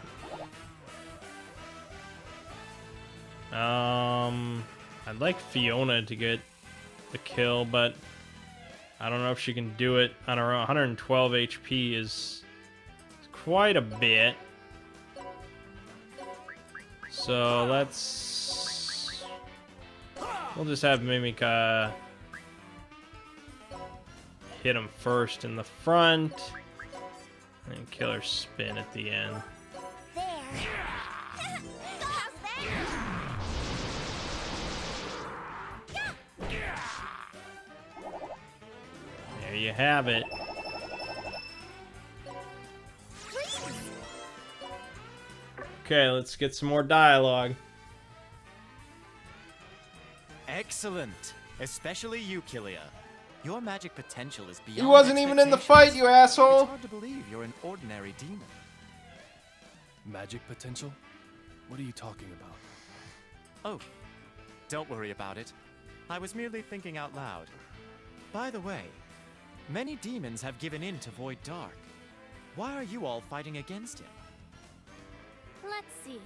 I'd like Fiona to get the kill, but I don't know if she can do it on her own. 112 HP is quite a bit. So we'll just have Mimica hit him first in the front and Killer Spin at the end. There. How's that? There you have it. Okay, let's get some more dialogue. Excellent. Especially you, Killia. Your magic potential is beyond He wasn't even in the fight, you asshole! It's hard to believe you're an ordinary demon. Magic potential? What are you talking about? Oh, don't worry about it. I was merely thinking out loud. By the way, many demons have given in to Void Dark. Why are you all fighting against him? Let's see.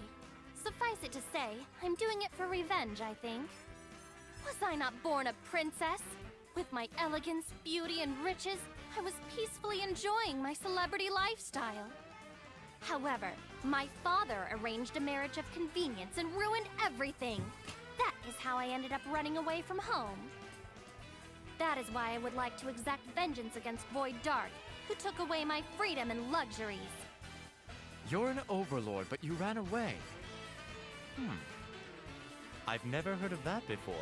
Suffice it to say, I'm doing it for revenge, I think. Was I not born a princess? With my elegance, beauty, and riches, I was peacefully enjoying my celebrity lifestyle. However, my father arranged a marriage of convenience and ruined everything. That is how I ended up running away from home. That is why I would like to exact vengeance against Void Dark, who took away my freedom and luxuries. You're an overlord, but you ran away. I've never heard of that before.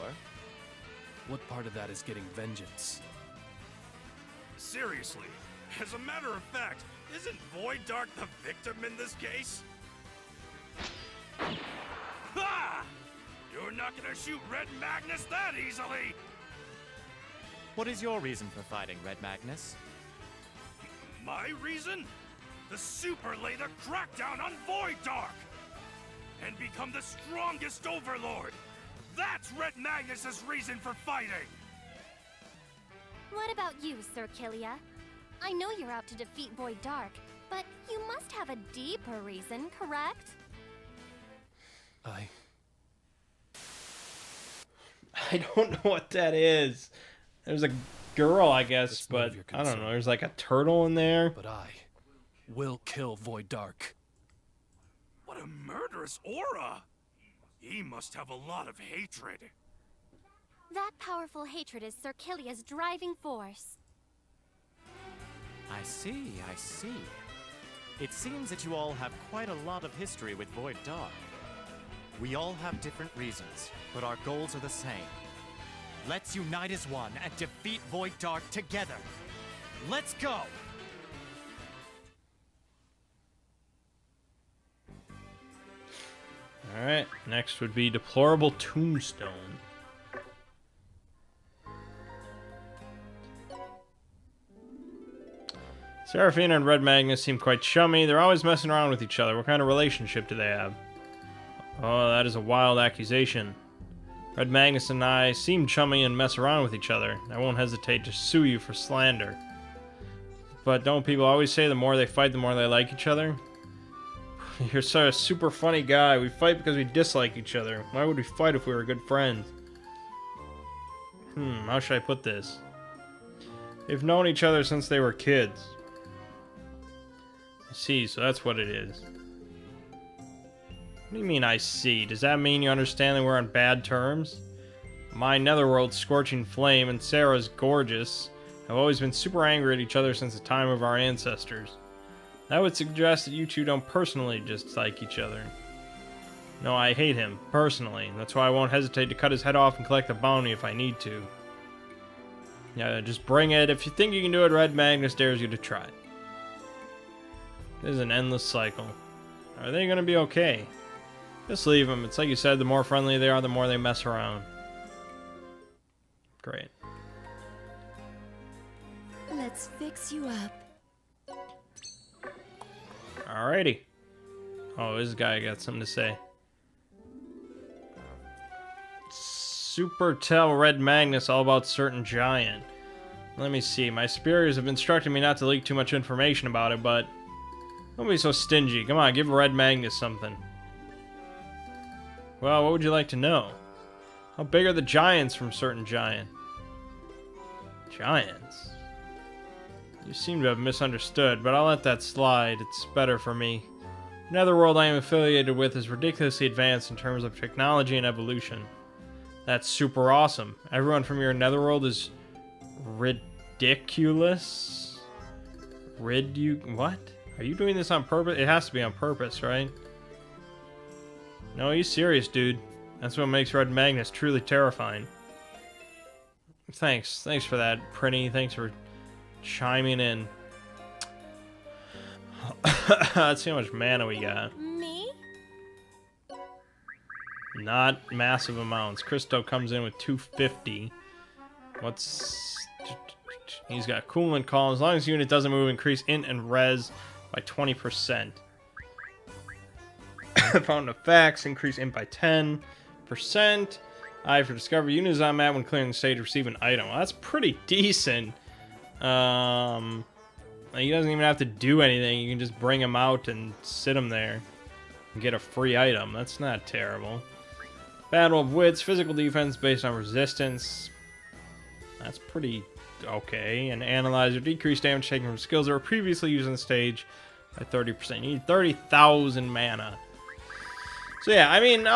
What part of that is getting vengeance? Seriously, as a matter of fact, isn't Void Dark the victim in this case? Ha! You're not gonna shoot Red Magnus that easily! What is your reason for fighting, Red Magnus? My reason? The Super lay the crackdown on Void Dark! And become the strongest overlord! That's Red Magnus's reason for fighting! What about you, Sir Killia? I know you're out to defeat Void Dark, but you must have a deeper reason, correct? I don't know what that is. There's a girl, I guess, It's none but of your I don't concern. know. There's like a turtle in there. But I will kill Void Dark. What a murderous aura! He must have a lot of hatred. That powerful hatred is Sir Killia's driving force. I see, I see. It seems that you all have quite a lot of history with Void Dark. We all have different reasons, but our goals are the same. Let's unite as one and defeat Void Dark together. Let's go! Alright, next would be Deplorable Tombstone. Seraphina and Red Magnus seem quite chummy. They're always messing around with each other. What kind of relationship do they have? Oh, that is a wild accusation. Red Magnus and I seem chummy and mess around with each other. I won't hesitate to sue you for slander. But don't people always say the more they fight, the more they like each other? You're such a super funny guy. We fight because we dislike each other. Why would we fight if we were good friends? How should I put this? They've known each other since they were kids. I see, so that's what it is. What do you mean, I see? Does that mean you understand that we're on bad terms? My netherworld's scorching flame and Sarah's gorgeous have always been super angry at each other since the time of our ancestors. That would suggest that you two don't personally dislike each other. No, I hate him, personally. That's why I won't hesitate to cut his head off and collect the bounty if I need to. Yeah, just bring it. If you think you can do it, Red Magnus dares you to try. This is an endless cycle. Are they gonna be okay? Just leave them. It's like you said, the more friendly they are, the more they mess around. Great. Let's fix you up. Alrighty. Oh, this guy got something to say. Super tell Red Magnus all about certain giant. Let me see. My superiors have instructed me not to leak too much information about it, but don't be so stingy. Come on, give Red Magnus something. Well, what would you like to know? How big are the giants from certain giant? Giants? You seem to have misunderstood, but I'll let that slide. It's better for me. The netherworld I am affiliated with is ridiculously advanced in terms of technology and evolution. That's super awesome. Everyone from your netherworld is ridiculous? What? Are you doing this on purpose? It has to be on purpose, right? No, he's serious, dude. That's what makes Red Magnus truly terrifying. Thanks for that, Prinny. Thanks for chiming in. Let's see how much mana we got. Me? Not massive amounts. Christo comes in with 250. He's got coolant column. As long as the unit doesn't move, increase int and res by 20%. Fountain of Facts, increase int by 10%. I for discover units on map when clearing the stage receive an item. Well, that's pretty decent. He doesn't even have to do anything. You can just bring him out and sit him there and get a free item. That's not terrible. Battle of Wits, physical defense based on resistance. That's pretty okay. And Analyzer, decreased damage taken from skills that were previously used on the stage by 30%. You need 30,000 mana. So yeah, I mean,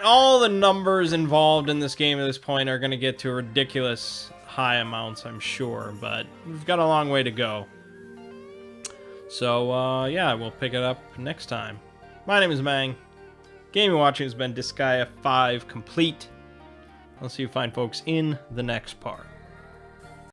all the numbers involved in this game at this point are going to get to ridiculous high amounts, I'm sure, but we've got a long way to go. So, yeah, we'll pick it up next time. My name is Mangg. Game you're watching has been Disgaea 5 complete. I'll see you fine folks in the next part.